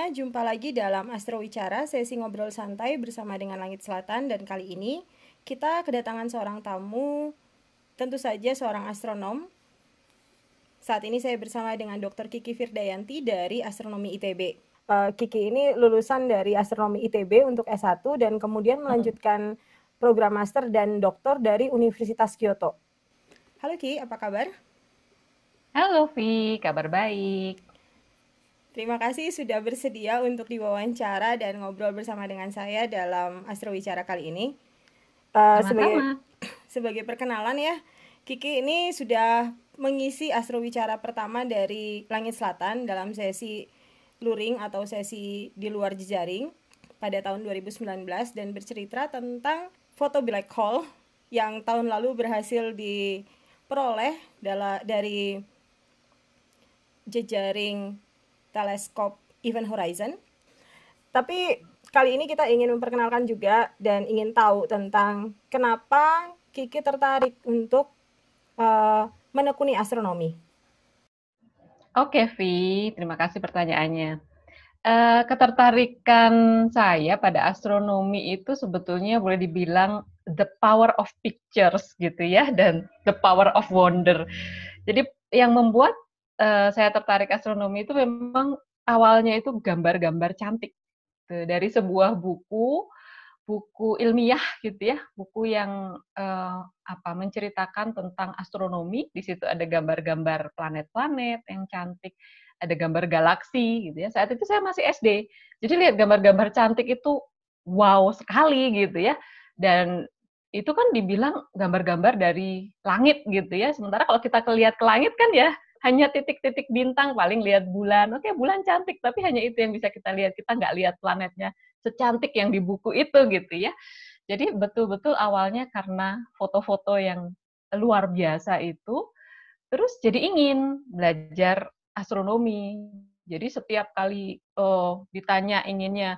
semuanya, jumpa lagi dalam Astro Wicara, sesi ngobrol santai bersama dengan Langit Selatan. Dan kali ini kita kedatangan seorang tamu, tentu saja seorang astronom. Saat ini saya bersama dengan Dr. Kiki Firdayanti dari Astronomi ITB. Kiki ini lulusan dari Astronomi ITB untuk S1 dan kemudian melanjutkan program master dan doktor dari Universitas Kyoto. Halo Ki, apa kabar? Halo Vi, kabar baik. Terima kasih sudah bersedia untuk diwawancara dan ngobrol bersama dengan saya dalam Astro Wicara kali ini. Sebagai Sama-sama. sebagai perkenalan ya, Kiki ini sudah mengisi Astro Wicara pertama dari Langit Selatan dalam sesi luring atau sesi di luar jejaring pada tahun 2019 dan bercerita tentang foto black hole yang tahun lalu berhasil diperoleh dari jejaring teleskop Event Horizon. Tapi kali ini kita ingin memperkenalkan juga dan ingin tahu tentang kenapa Kiki tertarik untuk menekuni astronomi. Oke Vi, terima kasih pertanyaannya. Ketertarikan saya pada astronomi itu sebetulnya boleh dibilang the power of pictures gitu ya, dan the power of wonder. Jadi yang membuat saya tertarik astronomi itu memang awalnya itu gambar-gambar cantik dari sebuah buku ilmiah gitu ya, buku yang menceritakan tentang astronomi. Di situ ada gambar-gambar planet-planet yang cantik, ada gambar galaksi gitu ya. Saat itu saya masih SD, jadi lihat gambar-gambar cantik itu wow sekali gitu ya. Dan itu kan dibilang gambar-gambar dari langit gitu ya. Sementara kalau kita lihat ke langit kan ya hanya titik-titik bintang, paling lihat bulan. Oke, bulan cantik, tapi hanya itu yang bisa kita lihat. Kita nggak lihat planetnya secantik yang di buku itu gitu ya. Jadi betul-betul awalnya karena foto-foto yang luar biasa itu, terus jadi ingin belajar astronomi. Jadi setiap kali ditanya inginnya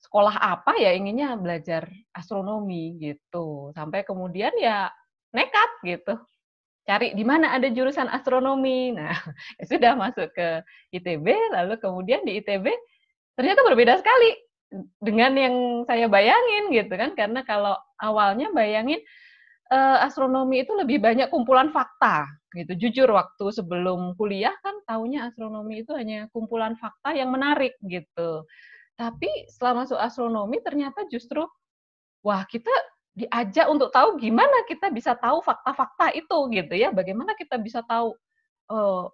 sekolah apa, ya inginnya belajar astronomi gitu. Sampai kemudian ya nekat gitu, cari di mana ada jurusan astronomi. Nah, ya sudah masuk ke ITB, lalu kemudian di ITB ternyata berbeda sekali dengan yang saya bayangin gitu kan. Karena kalau awalnya bayangin astronomi itu lebih banyak kumpulan fakta gitu. Jujur waktu sebelum kuliah kan taunya astronomi itu hanya kumpulan fakta yang menarik gitu. Tapi setelah masuk astronomi ternyata justru wah, kita diajak untuk tahu gimana kita bisa tahu fakta-fakta itu gitu ya. Bagaimana kita bisa tahu uh,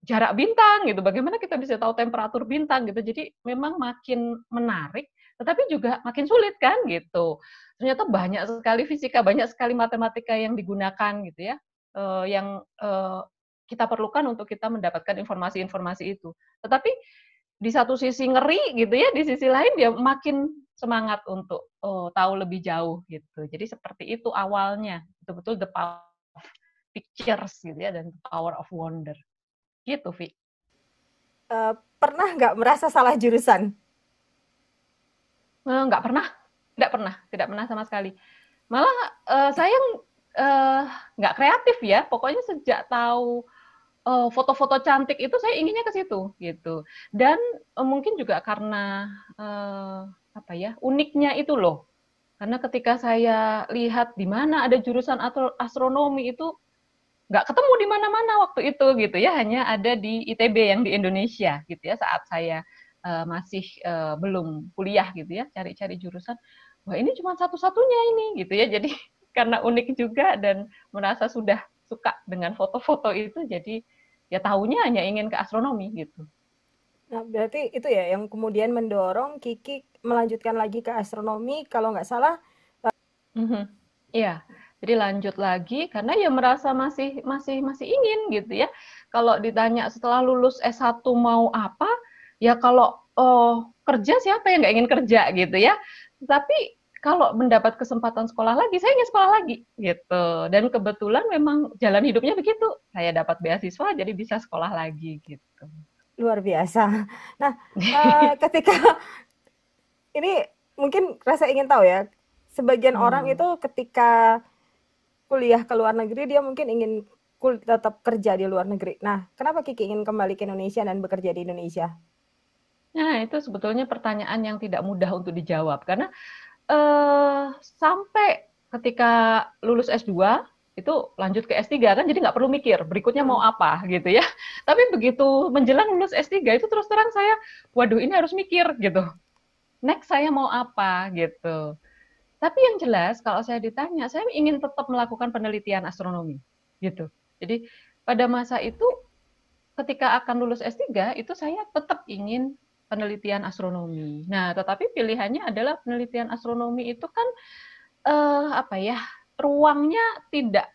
jarak bintang gitu, bagaimana kita bisa tahu temperatur bintang gitu. Jadi memang makin menarik, tetapi juga makin sulit kan gitu. Ternyata banyak sekali fisika, banyak sekali matematika yang digunakan gitu ya, yang kita perlukan untuk kita mendapatkan informasi-informasi itu. Tetapi di satu sisi ngeri gitu ya, di sisi lain dia makin semangat untuk tahu lebih jauh gitu. Jadi seperti itu awalnya, betul-betul the power of pictures gitu ya, dan the power of wonder. Gitu, Vi. Pernah nggak merasa salah jurusan? Nggak pernah, tidak pernah sama sekali. Malah saya uh, nggak kreatif ya. Pokoknya sejak tahu foto-foto cantik itu saya inginnya ke situ gitu. Dan mungkin juga karena uniknya itu loh. Karena ketika saya lihat di mana ada jurusan astronomi itu nggak ketemu di mana-mana waktu itu gitu ya, hanya ada di ITB yang di Indonesia gitu ya. Saat saya masih belum kuliah gitu ya, cari-cari jurusan, wah ini cuma satu-satunya ini gitu ya. Jadi karena unik juga dan merasa sudah suka dengan foto-foto itu, jadi ya tahunya hanya ingin ke astronomi gitu. Nah, berarti itu ya yang kemudian mendorong Kiki melanjutkan lagi ke astronomi, kalau nggak salah. Mhm. Iya, jadi lanjut lagi karena ya merasa masih ingin gitu ya. Kalau ditanya setelah lulus S1 mau apa, ya kalau kerja siapa yang nggak ingin kerja gitu ya. Tapi kalau mendapat kesempatan sekolah lagi, saya ingin sekolah lagi gitu. Dan kebetulan memang jalan hidupnya begitu. Saya dapat beasiswa jadi bisa sekolah lagi gitu. Luar biasa. Nah, ketika ini mungkin rasa ingin tahu ya, sebagian orang Hmm. itu ketika kuliah ke luar negeri dia mungkin ingin tetap kerja di luar negeri. Nah, kenapa Kiki ingin kembali ke Indonesia dan bekerja di Indonesia? Nah, itu sebetulnya pertanyaan yang tidak mudah untuk dijawab karena sampai ketika lulus S2 itu lanjut ke S3 kan jadi nggak perlu mikir berikutnya mau Hmm. apa gitu ya. Tapi begitu menjelang lulus S3 itu terus terang saya, waduh ini harus mikir gitu. Next saya mau apa gitu. Tapi yang jelas kalau saya ditanya, saya ingin tetap melakukan penelitian astronomi gitu. Jadi pada masa itu ketika akan lulus S3 itu saya tetap ingin penelitian astronomi. Nah, tetapi pilihannya adalah penelitian astronomi itu kan apa ya, ruangnya tidak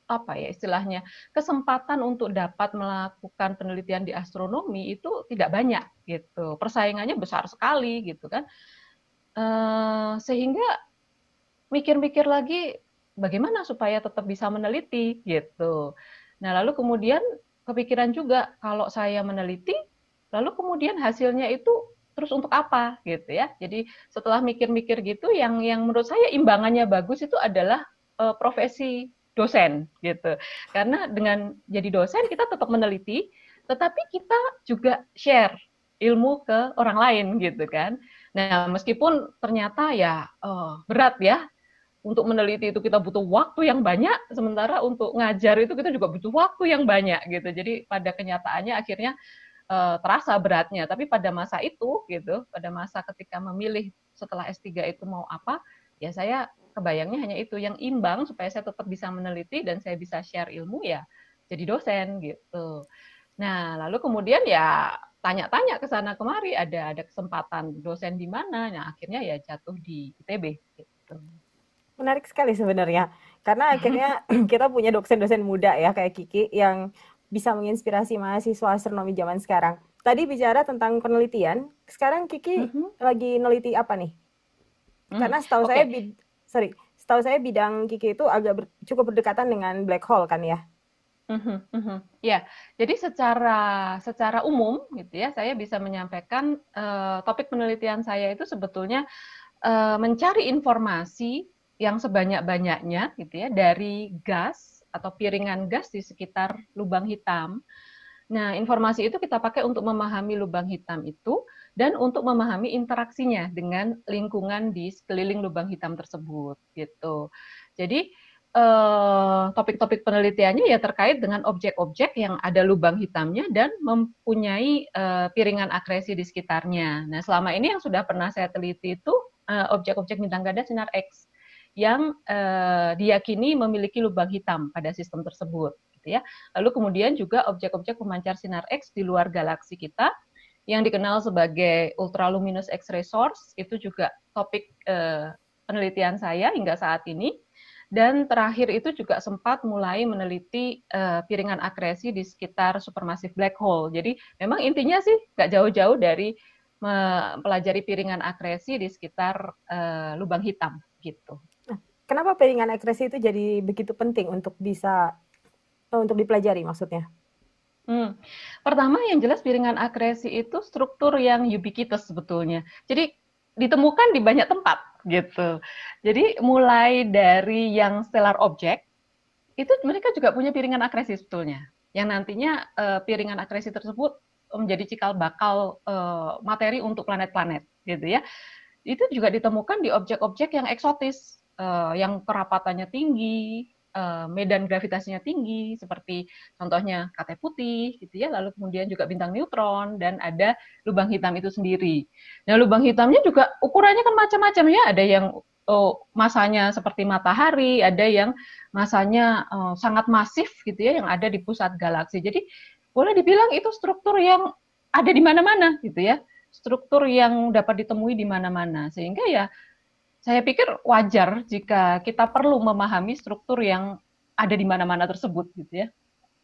apa ya istilahnya, kesempatan untuk dapat melakukan penelitian di astronomi itu tidak banyak gitu. Persaingannya besar sekali gitu kan. Sehingga mikir-mikir lagi bagaimana supaya tetap bisa meneliti gitu. Nah, lalu kemudian kepikiran juga kalau saya meneliti, lalu kemudian hasilnya itu terus untuk apa gitu ya. Jadi setelah mikir-mikir gitu yang menurut saya imbangannya bagus itu adalah profesi dosen gitu. Karena dengan jadi dosen kita tetap meneliti, tetapi kita juga share ilmu ke orang lain gitu kan. Nah, meskipun ternyata ya berat ya untuk meneliti itu kita butuh waktu yang banyak, sementara untuk ngajar itu kita juga butuh waktu yang banyak gitu. Jadi pada kenyataannya akhirnya terasa beratnya. Tapi pada masa itu gitu, pada masa ketika memilih setelah S3 itu mau apa, ya saya kebayangnya hanya itu yang imbang supaya saya tetap bisa meneliti dan saya bisa share ilmu ya jadi dosen gitu. Nah, lalu kemudian ya tanya-tanya ke sana kemari ada kesempatan dosen di mana. Nah, akhirnya ya jatuh di ITB gitu. Menarik sekali sebenarnya, karena akhirnya kita punya dosen-dosen muda ya kayak Kiki yang bisa menginspirasi mahasiswa astronomi zaman sekarang. Tadi bicara tentang penelitian, sekarang Kiki Mhm. lagi neliti apa nih? Mhm. Karena setahu saya Oke. setahu saya bidang Kiki itu cukup berdekatan dengan black hole kan ya? Mhm mhm. Ya, jadi secara umum gitu ya, saya bisa menyampaikan, topik penelitian saya itu sebetulnya, mencari informasi yang sebanyak-banyaknya gitu ya, dari gas atau piringan gas di sekitar lubang hitam. Nah, informasi itu kita pakai untuk memahami lubang hitam itu dan untuk memahami interaksinya dengan lingkungan di sekeliling lubang hitam tersebut gitu. Jadi topik-topik penelitiannya ya terkait dengan objek-objek yang ada lubang hitamnya dan mempunyai piringan akresi di sekitarnya. Nah, selama ini yang sudah pernah saya teliti itu objek-objek bintang ganda sinar X yang diyakini memiliki lubang hitam pada sistem tersebut, gitu ya. Lalu kemudian juga objek-objek pemancar sinar X di luar galaksi kita yang dikenal sebagai ultraluminous X-ray source itu juga topik penelitian saya hingga saat ini. Dan terakhir itu juga sempat mulai meneliti piringan akresi di sekitar supermassive black hole. Jadi memang intinya sih nggak jauh-jauh dari mempelajari piringan akresi di sekitar lubang hitam gitu. Nah, kenapa piringan akresi itu jadi begitu penting untuk dipelajari maksudnya? Hmm. Pertama yang jelas piringan akresi itu struktur yang ubiquitous sebetulnya. Jadi ditemukan di banyak tempat gitu. Jadi mulai dari yang stellar object itu mereka juga punya piringan akresi sebetulnya. Yang nantinya piringan akresi tersebut menjadi cikal bakal materi untuk planet-planet gitu ya. Itu juga ditemukan di objek-objek yang eksotis, yang kerapatannya tinggi, medan gravitasinya tinggi, seperti contohnya KT putih, gitu ya. Lalu kemudian juga bintang neutron dan ada lubang hitam itu sendiri. Nah, lubang hitamnya juga ukurannya kan macam-macam ya. Ada yang masanya seperti matahari, ada yang masanya sangat masif gitu ya, yang ada di pusat galaksi. Jadi boleh dibilang itu struktur yang ada di mana-mana gitu ya, struktur yang dapat ditemui di mana-mana. Sehingga ya saya pikir wajar jika kita perlu memahami struktur yang ada di mana-mana tersebut gitu ya.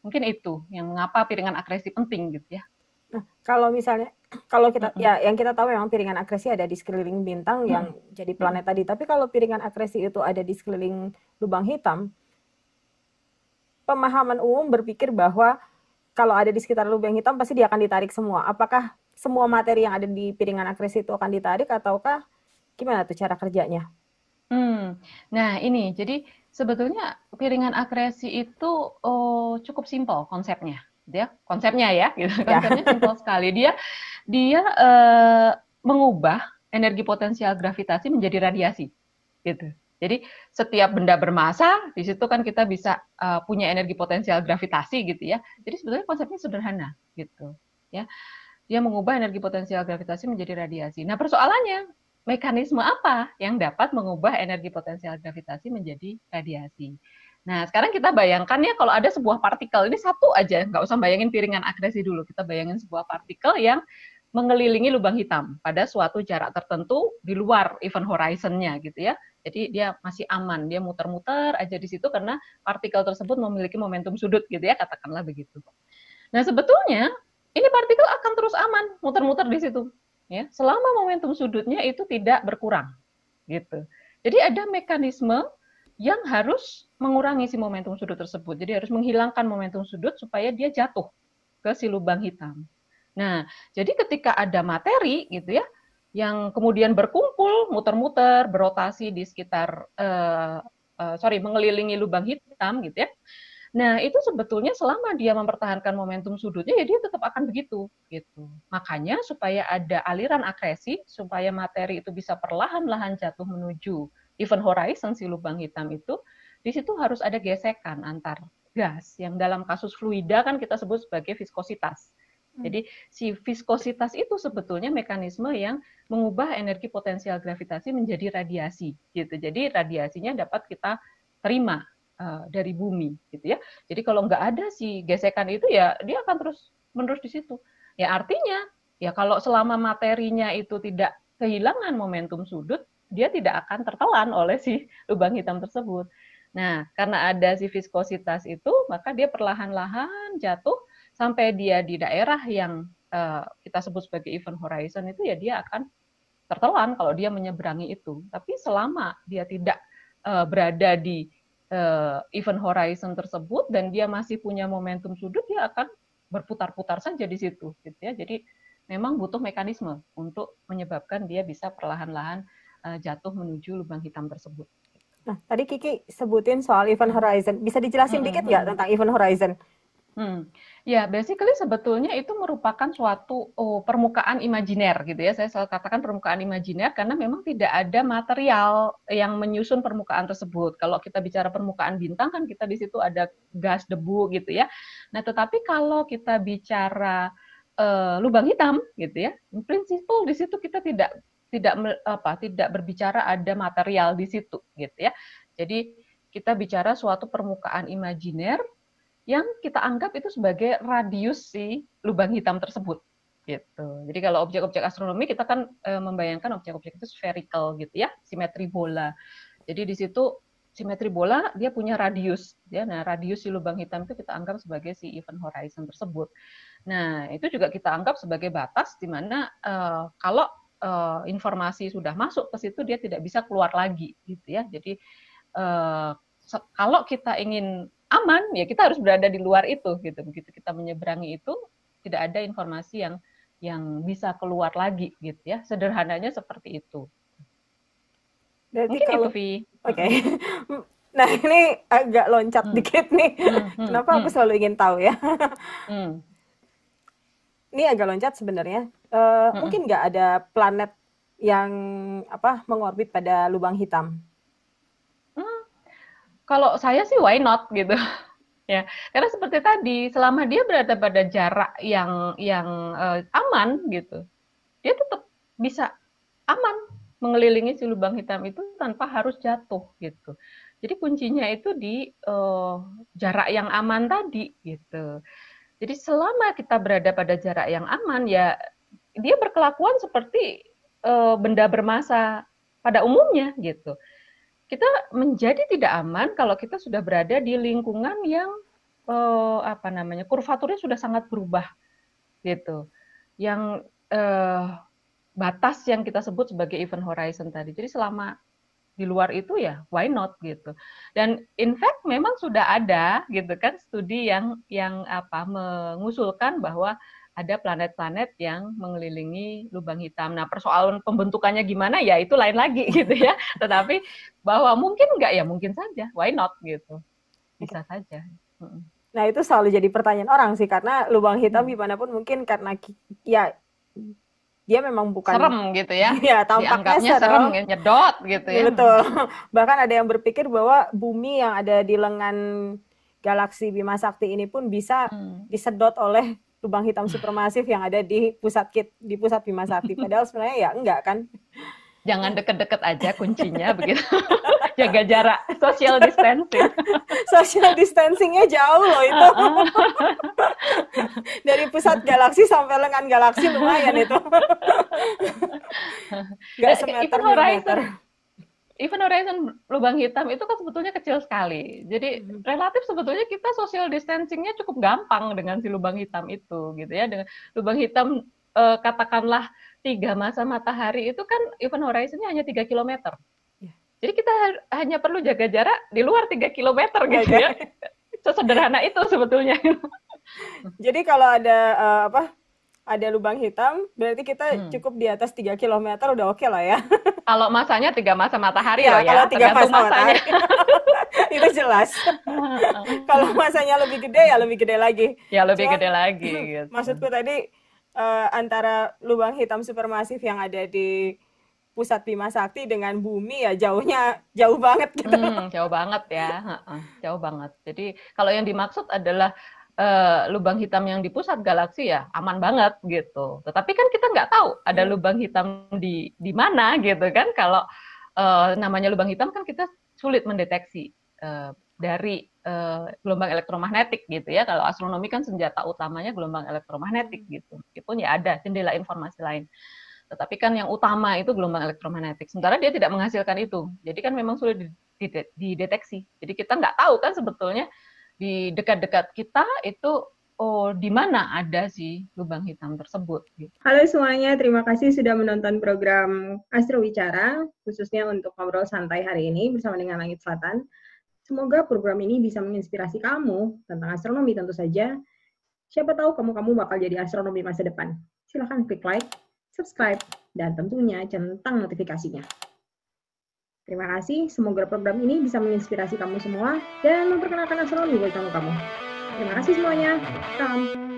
Mungkin itu yang mengapa piringan akresi penting gitu ya. Nah, kalau misalnya kalau kita Mm-mm. ya yang kita tahu memang piringan akresi ada di sekeliling bintang yang Mm-mm. jadi Mm-mm. planet tadi. Tapi kalau piringan akresi itu ada di sekeliling lubang hitam, pemahaman umum berpikir bahwa kalau ada di sekitar lubang hitam pasti dia akan ditarik semua. Apakah semua materi yang ada di piringan akresi itu akan ditarik ataukah gimana tuh cara kerjanya? Nah ini, jadi sebetulnya piringan akresi itu cukup simpel konsepnya. Dia konsepnya ya, gitu. Ya. Konsepnya simpel sekali. Dia mengubah energi potensial gravitasi menjadi radiasi, gitu. Jadi setiap benda bermassa di situ kan kita bisa punya energi potensial gravitasi, gitu ya. Jadi sebetulnya konsepnya sederhana, gitu. Ya, dia mengubah energi potensial gravitasi menjadi radiasi. Nah, persoalannya mekanisme apa yang dapat mengubah energi potensial gravitasi menjadi radiasi? Nah, sekarang kita bayangkan ya kalau ada sebuah partikel, ini satu aja, nggak usah bayangin piringan akresi dulu, kita bayangin sebuah partikel yang mengelilingi lubang hitam pada suatu jarak tertentu di luar event horizon-nya gitu ya. Jadi dia masih aman, dia muter-muter aja di situ karena partikel tersebut memiliki momentum sudut gitu ya, katakanlah begitu. Nah, sebetulnya ini partikel akan terus aman muter-muter di situ ya, selama momentum sudutnya itu tidak berkurang gitu. Jadi ada mekanisme yang harus mengurangi si momentum sudut tersebut. Jadi harus menghilangkan momentum sudut supaya dia jatuh ke si lubang hitam. Nah, jadi ketika ada materi gitu ya, yang kemudian berkumpul, muter-muter, berotasi di sekitar, mengelilingi lubang hitam gitu ya. Nah, itu sebetulnya selama dia mempertahankan momentum sudutnya, ya dia tetap akan begitu, gitu. Makanya supaya ada aliran akresi, supaya materi itu bisa perlahan-lahan jatuh menuju event horizon si lubang hitam itu, di situ harus ada gesekan antar gas, yang dalam kasus fluida kan kita sebut sebagai viskositas. Jadi si viskositas itu sebetulnya mekanisme yang mengubah energi potensial gravitasi menjadi radiasi, gitu. Jadi radiasinya dapat kita terima dari bumi gitu ya. Jadi kalau nggak ada si gesekan itu ya dia akan terus menerus di situ. Ya artinya ya kalau selama materinya itu tidak kehilangan momentum sudut, dia tidak akan tertelan oleh si lubang hitam tersebut. Nah, karena ada si viskositas itu, maka dia perlahan-lahan jatuh sampai dia di daerah yang kita sebut sebagai event horizon itu ya dia akan tertelan kalau dia menyeberangi itu. Tapi selama dia tidak berada di event horizon tersebut dan dia masih punya momentum sudut, dia akan berputar-putar saja di situ, gitu ya. Jadi memang butuh mekanisme untuk menyebabkan dia bisa perlahan-lahan jatuh menuju lubang hitam tersebut. Nah, tadi Kiki sebutin soal event horizon. Bisa dijelasin dikit nggak tentang event horizon? Ya, basically sebetulnya itu merupakan suatu permukaan imajiner gitu ya. Saya selalu katakan permukaan imajiner karena memang tidak ada material yang menyusun permukaan tersebut. Kalau kita bicara permukaan bintang kan kita di situ ada gas, debu gitu ya. Nah, tetapi kalau kita bicara lubang hitam gitu ya, in principle di situ kita tidak berbicara ada material di situ gitu ya. Jadi kita bicara suatu permukaan imajiner yang kita anggap itu sebagai radius si lubang hitam tersebut gitu. Jadi kalau objek-objek astronomi kita kan membayangkan objek-objek itu spherical gitu ya, simetri bola. Jadi di situ simetri bola dia punya radius ya. Nah, radius si lubang hitam itu kita anggap sebagai si event horizon tersebut. Nah, itu juga kita anggap sebagai batas di mana kalau informasi sudah masuk ke situ dia tidak bisa keluar lagi gitu ya. Jadi kalau kita ingin aman ya kita harus berada di luar itu gitu. Begitu kita menyeberangi itu tidak ada informasi yang bisa keluar lagi gitu ya. Sederhananya seperti itu. Berarti Mungkin kalau itu Vi. Oke. Nah, ini agak loncat dikit nih. Kenapa aku selalu ingin tahu ya? Ini agak loncat sebenarnya. Mungkin nggak ada planet yang mengorbit pada lubang hitam? Kalau saya sih why not gitu. Ya, karena seperti tadi, selama dia berada pada jarak yang aman gitu, dia tetap bisa aman mengelilingi si lubang hitam itu tanpa harus jatuh gitu. Jadi kuncinya itu di jarak yang aman tadi gitu. Jadi selama kita berada pada jarak yang aman ya dia berkelakuan seperti benda bermassa pada umumnya gitu. Kita menjadi tidak aman kalau kita sudah berada di lingkungan yang kurvaturnya sudah sangat berubah gitu. Yang batas yang kita sebut sebagai event horizon tadi. Jadi selama di luar itu ya why not gitu. Dan in fact memang sudah ada gitu kan studi yang mengusulkan bahwa ada planet-planet yang mengelilingi lubang hitam. Nah, persoalan pembentukannya gimana ya itu lain lagi gitu ya. Tetapi bahwa mungkin enggak ya mungkin saja. Why not gitu. Bisa saja. Nah, itu selalu jadi pertanyaan orang sih, karena lubang hitam Hmm. gimana pun mungkin karena ya dia memang bukan Serem gitu ya, ya tampaknya dianggapnya serem, serem. nyedot gitu Ya, ya. betul. Bahkan ada yang berpikir bahwa bumi yang ada di lengan galaksi Bima Sakti ini pun bisa Hmm. disedot oleh lubang hitam supermasif yang ada di pusat Bima Sakti. Padahal sebenarnya ya enggak kan. Jangan deket-deket aja kuncinya begitu. Jaga jarak, social distancing. Social distancingnya jauh loh itu. Dari pusat galaksi sampai lengan galaksi lumayan itu. Nggak semeter Even dua horizon, meter. even horizon lubang hitam itu kan sebetulnya kecil sekali. Jadi relatif sebetulnya kita social distancingnya cukup gampang dengan si lubang hitam itu, gitu ya. Dengan lubang hitam katakanlah 3 masa matahari itu kan even horizonnya hanya 3 kilometer. Jadi kita hanya perlu jaga jarak di luar 3 kilometer gitu ya. Sesederhana itu sebetulnya. Jadi kalau ada ada lubang hitam, berarti kita cukup di atas 3 kilometer udah oke lah ya. Kalau masanya 3 masa matahari ya, loh ya, kalau 3 tergantung masa masanya. itu jelas. Kalau masanya lebih gede ya lebih gede lagi. Ya lebih gede lagi gitu. Maksudku tadi antara lubang hitam supermasif yang ada di pusat Bima Sakti dengan bumi ya jauhnya jauh banget gitu. Jauh banget ya, jauh banget. Jadi kalau yang dimaksud adalah lubang hitam yang di pusat galaksi ya aman banget gitu. Tetapi kan kita nggak tahu ada lubang hitam di mana gitu kan. Kalau namanya lubang hitam kan kita sulit mendeteksi dari gelombang elektromagnetik gitu ya. Kalau astronomi kan senjata utamanya gelombang elektromagnetik gitu. Meskipun ya ada jendela informasi lain. Tetapi kan yang utama itu gelombang elektromagnetik. Sementara dia tidak menghasilkan itu. Jadi kan memang sulit dideteksi. Jadi kita nggak tahu kan sebetulnya di dekat-dekat kita itu di mana ada sih lubang hitam tersebut. Halo semuanya, terima kasih sudah menonton program Astro Wicara, khususnya untuk ngobrol santai hari ini bersama dengan Langit Selatan. Semoga program ini bisa menginspirasi kamu tentang astronomi tentu saja. Siapa tahu kamu bakal jadi astronomi masa depan. Silahkan klik like, subscribe, dan tentunya centang notifikasinya. Terima kasih, semoga program ini bisa menginspirasi kamu semua dan memperkenalkan astronomi buat kamu. Terima kasih semuanya. Salam.